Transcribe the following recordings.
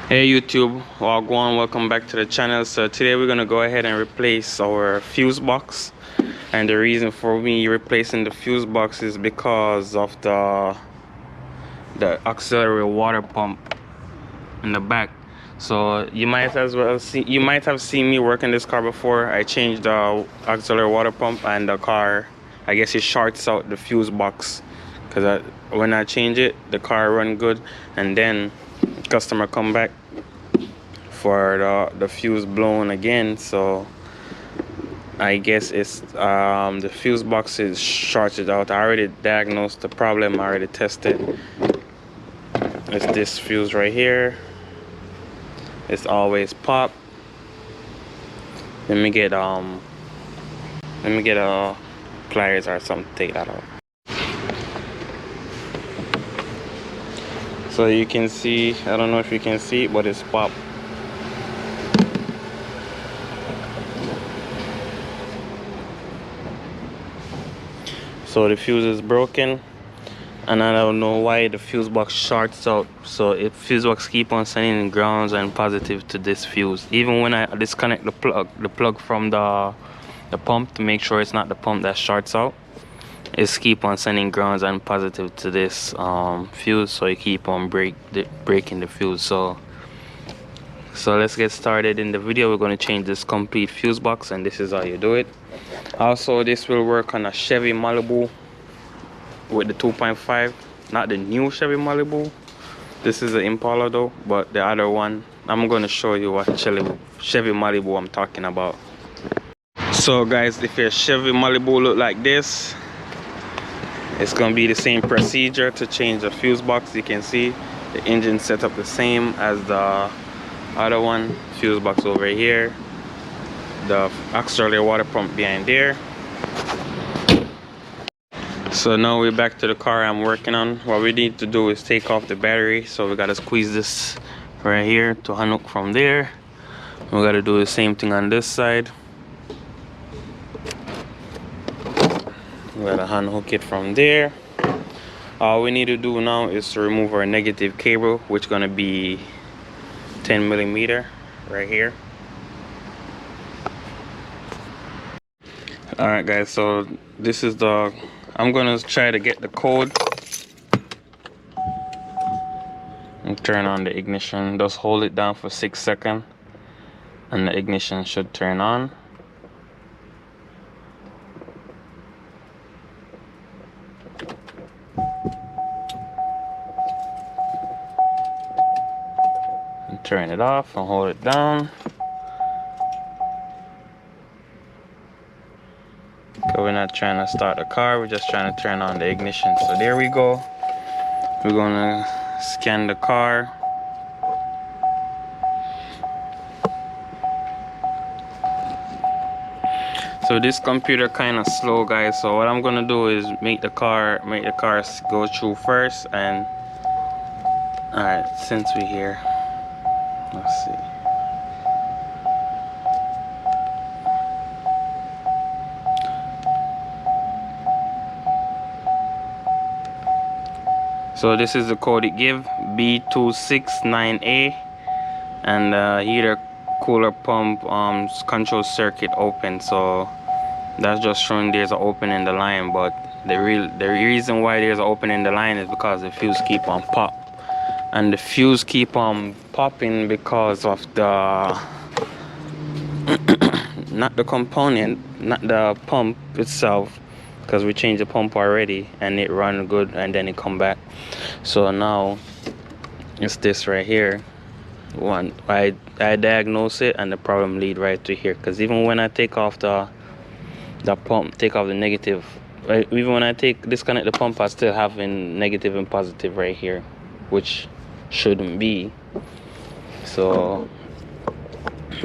Hey YouTube, Wagwan, welcome back to the channel. So today we're gonna go ahead and replace our fuse box, and the reason for me replacing the fuse box is because of the auxiliary water pump in the back. So you might have seen me working this car before. I changed the auxiliary water pump, and the car, I guess, it shorts out the fuse box, because when I change it, the car run good, and then customer come back for the fuse blown again. So I guess it's the fuse box is shorted out. I already diagnosed the problem, I already tested. It's this fuse right here. It's always pop. Let me get pliers or something to take that out. So you can see, I don't know if you can see, but it's pop. So the fuse is broken, and I don't know why the fuse box shorts out. So if fuse box keep on sending grounds and positive to this fuse, even when I disconnect the plug from the pump to make sure it's not the pump that shorts out, it's keep on sending grounds and positive to this fuse. So you keep on breaking the fuse. So let's get started in the video. We're going to change this complete fuse box, and this is how you do it. Also, this will work on a Chevy Malibu with the 2.5, not the new Chevy Malibu. This is an Impala though, but the other one, I'm going to show you what Chevy Malibu I'm talking about. So guys, if your Chevy Malibu look like this, it's going to be the same procedure to change the fuse box. You can see the engine set up the same as the other one. Fuse box over here, the auxiliary water pump behind there. So now we're back to the car I'm working on. What we need to do is take off the battery. So we gotta squeeze this right here to unhook from there. We gotta do the same thing on this side. We gotta unhook it from there. All we need to do now is to remove our negative cable, which is gonna be 10 millimeter right here. All right guys, so this is I'm gonna try to get the code and turn on the ignition. Just hold it down for 6 seconds and the ignition should turn on. And turn it off and hold it down. We're not trying to start the car, we're just trying to turn on the ignition. So there we go. We're gonna scan the car. So this computer kind of slow guys, so what I'm gonna do is make the car go through first. And all right, since we're here, let's see. So this is the code it give, B269A, and heater cooler pump control circuit open. So that's just showing there's an open in the line, but the reason why there's an open in the line is because the fuse keep on pop, and the fuse keep on popping because of the not the component, not the pump itself, because we changed the pump already and it run good and then it come back. So now it's this right here. I diagnose it and the problem lead right to here, because even when I take off the pump, take off the negative, even when I disconnect the pump, I still have in negative and positive right here, which shouldn't be. So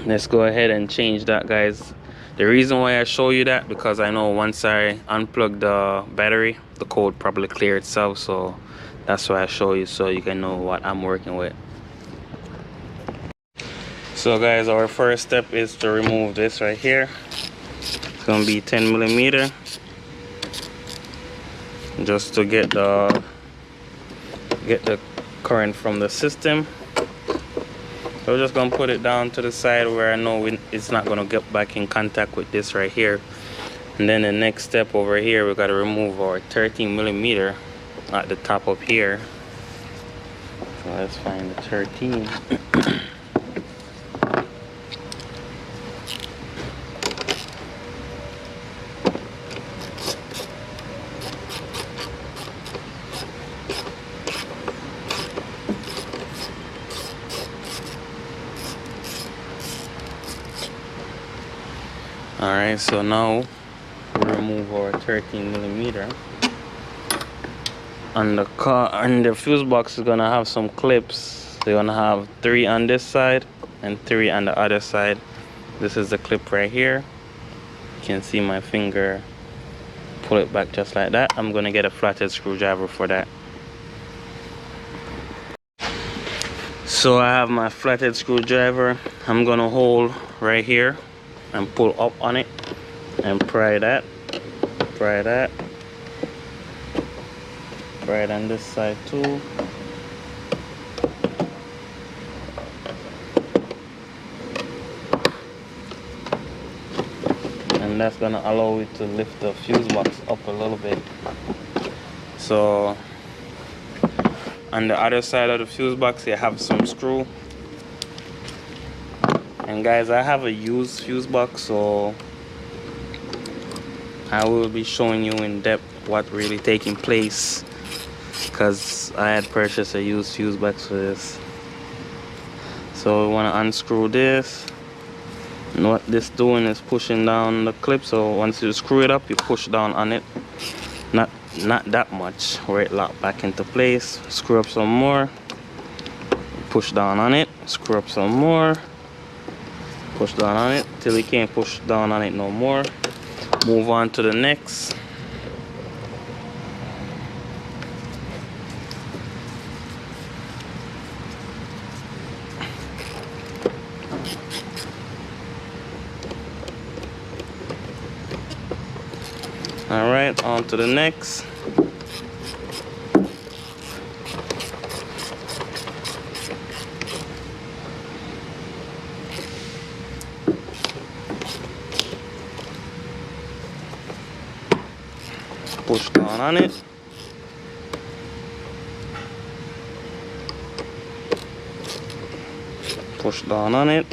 let's go ahead and change that guys. The reason why I show you that, because I know once I unplug the battery, the code probably clear itself. So that's why I show you, so you can know what I'm working with. So guys, our first step is to remove this right here. It's gonna be 10 millimeter, just to get the current from the system. So we're just gonna put it down to the side where I know it's not gonna get back in contact with this right here. And then the next step over here, we gotta remove our 13mm at the top up here. So let's find the 13. Alright, so now we remove our 13mm. And the fuse box is gonna have some clips. They're gonna have 3 on this side and 3 on the other side. This is the clip right here. You can see my finger pull it back just like that. I'm gonna get a flathead screwdriver for that. So I have my flathead screwdriver. I'm gonna hold right here and pull up on it and pry that, pry that, pry it on this side too. And that's gonna allow it to lift the fuse box up a little bit. So on the other side of the fuse box you have some screw. And guys, I have a used fuse box, so I will be showing you in depth what really taking place, because I had purchased a used fuse box for this. So we want to unscrew this, and what this doing is pushing down the clip. So once you screw it up, you push down on it, not that much, where it locked back into place. Screw up some more, push down on it, screw up some more, push down on it till you can't push down on it no more. Move on to the next. All right, on to the next. Push down on it. Push down on it.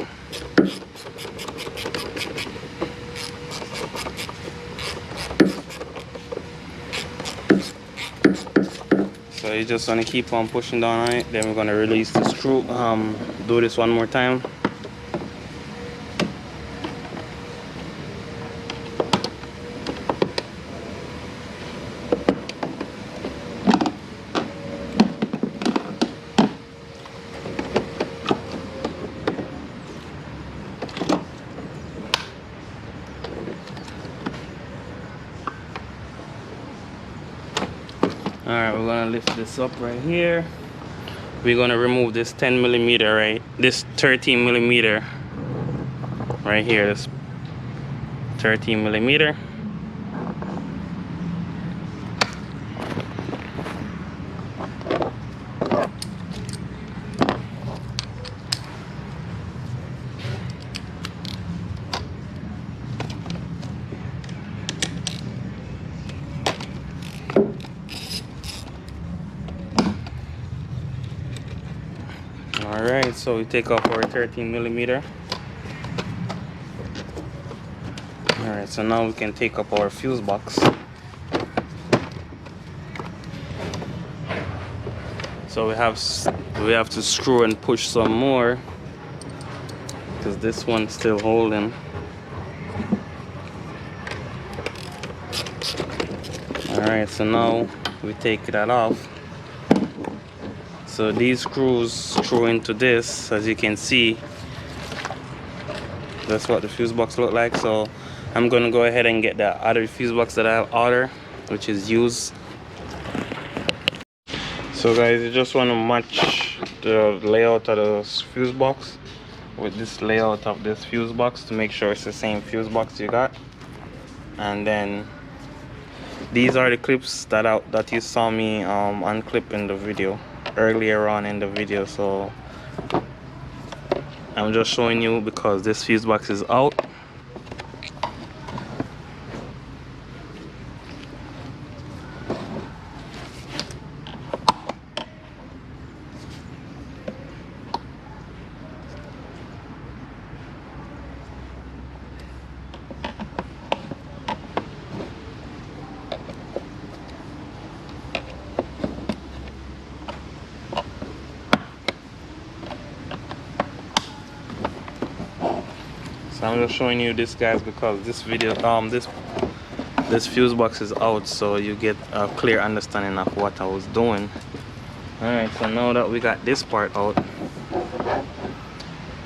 So you just want to keep on pushing down on it. Then we're going to release the screw. Do this one more time. Alright, we're gonna lift this up right here. We're gonna remove this 10mm, right? This 13mm right here. This 13mm. Alright, so we take off our 13mm. Alright, so now we can take up our fuse box. So we have to screw and push some more, because this one's still holding. Alright, so now we take that off. So these screws screw into this, as you can see. That's what the fuse box look like. So I'm gonna go ahead and get the other fuse box that I ordered, which is used. So guys, you just want to match the layout of the fuse box with this layout of this fuse box to make sure it's the same fuse box you got. And then these are the clips that you saw me unclip in the video earlier on in the video. So I'm just showing you because this fuse box is out. So I'm just showing you this, guys, because this video this fuse box is out, so you get a clear understanding of what I was doing. Alright, so now that we got this part out,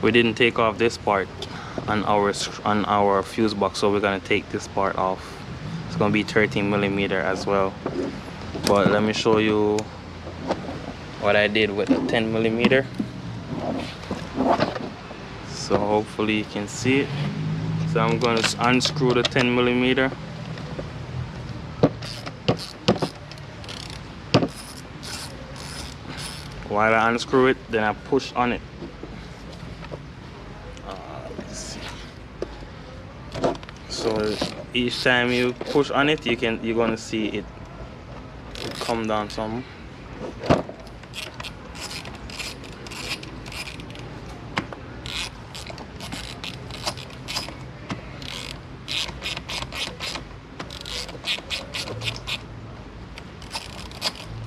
we didn't take off this part on our fuse box, so we're gonna take this part off. It's gonna be 13mm as well, but let me show you what I did with the 10mm. So hopefully you can see it. So I'm going to unscrew the 10mm. While I unscrew it, then I push on it. Let's see. So each time you push on it, you're gonna see it come down some.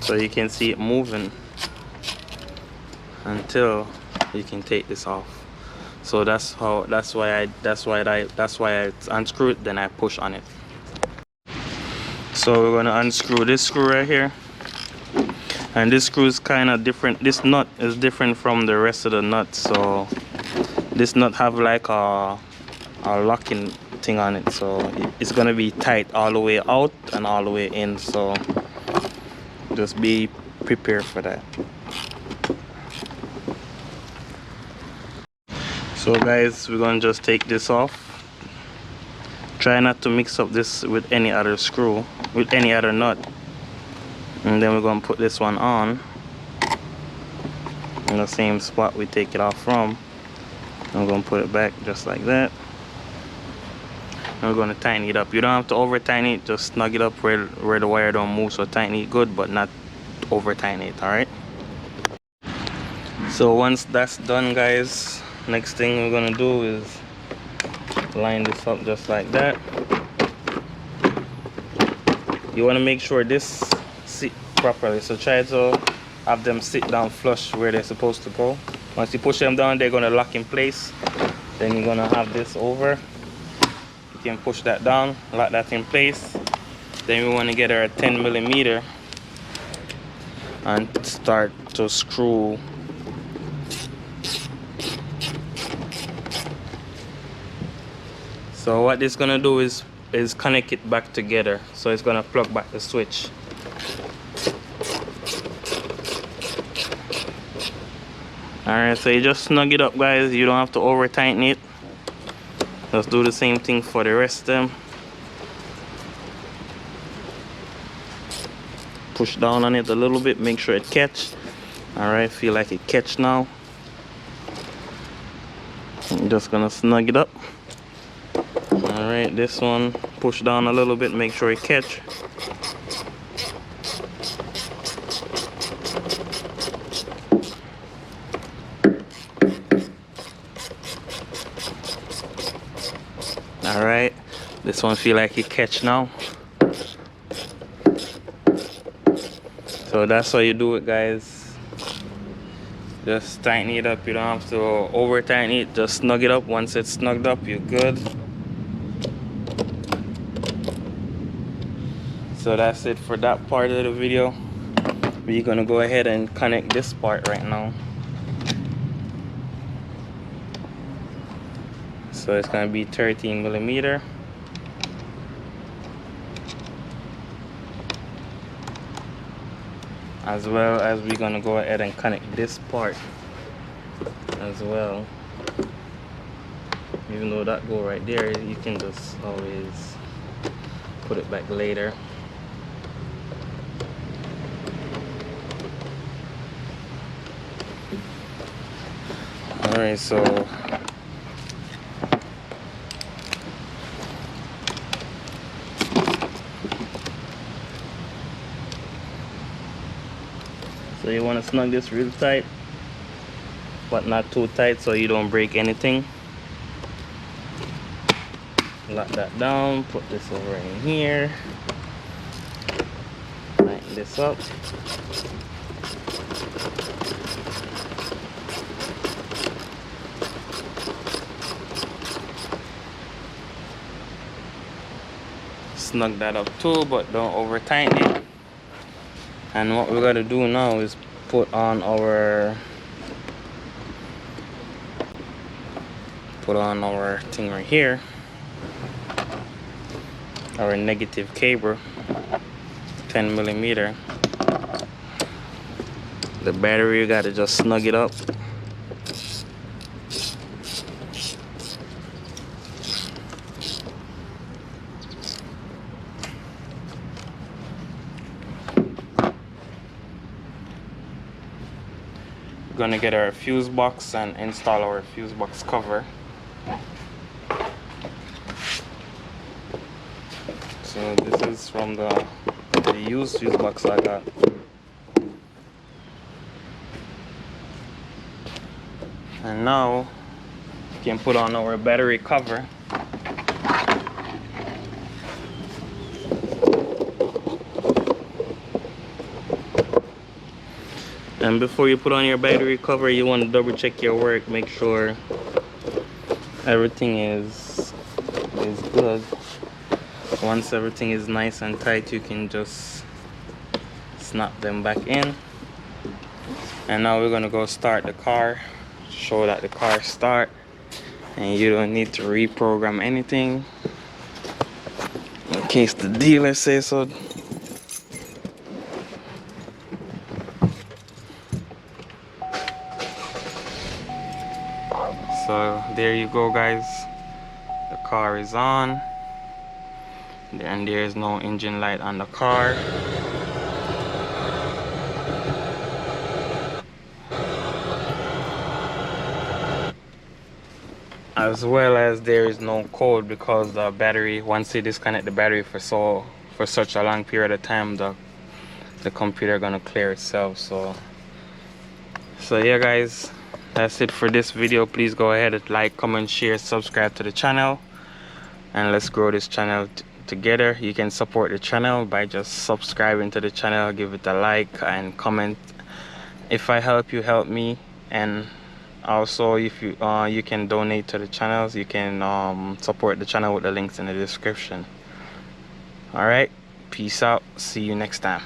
So you can see it moving until you can take this off. So that's why I unscrew it, then I push on it. So we're gonna unscrew this screw right here, and this screw is kind of different. This nut is different from the rest of the nuts. So this nut have like a locking thing on it, so it's gonna be tight all the way out and all the way in. So just be prepared for that. So guys, we're gonna just take this off. Try not to mix up this with any other screw, with any other nut, and then we're gonna put this one on in the same spot we take it off from. I'm gonna put it back just like that, and we're gonna tighten it up. You don't have to over tighten it, just snug it up where the wire don't move. So tighten it good, but not over tighten it. All right, so once that's done, guys, next thing we're gonna do is line this up just like that. You want to make sure this sit properly, so try to have them sit down flush where they're supposed to go. Once you push them down, they're gonna lock in place. Then you're gonna have this over. You can push that down, lock that in place. Then we want to get our 10mm and start to screw. So what this is gonna do is connect it back together. So it's gonna plug back the switch. Alright, so you just snug it up, guys. You don't have to over tighten it. Just do the same thing for the rest of them. Push down on it a little bit, make sure it catch. Alright, feel like it catch now. I'm just gonna snug it up. Alright, this one, push down a little bit, make sure it catch. Alright, this one feel like it catch now. So that's how you do it, guys. Just tighten it up. You don't have to over tighten it, just snug it up. Once it's snugged up, you're good. So that's it for that part of the video. We're gonna go ahead and connect this part right now. So it's gonna be 13mm. As well as we're gonna go ahead and connect this part as well. Even though that go right there, you can just always put it back later. Alright, so you want to snug this real tight, but not too tight so you don't break anything. Lock that down, put this over in here, tighten this up. Snug that up too, but don't over tighten it. And what we gotta do now is put on our thing right here, our negative cable, 10mm. The battery, you gotta just snug it up. We're gonna get our fuse box and install our fuse box cover. So this is from the used fuse box I got. And now we can put on our battery cover. And before you put on your battery cover, you want to double check your work, make sure everything is good. Once everything is nice and tight, you can just snap them back in. And now we're gonna go start the car, show that the car start, and you don't need to reprogram anything in case the dealer says so. So there you go, guys, the car is on, and there is no engine light on the car. As well as there is no code, because the battery, once you disconnect the battery for such a long period of time, the computer gonna clear itself. So yeah, guys, that's it for this video. Please go ahead and like, comment, share, subscribe to the channel, and let's grow this channel together. You can support the channel by just subscribing to the channel, give it a like and comment. If I help you, help me. And also, if you can donate to the channels, you can support the channel with the links in the description. All right, peace out, see you next time.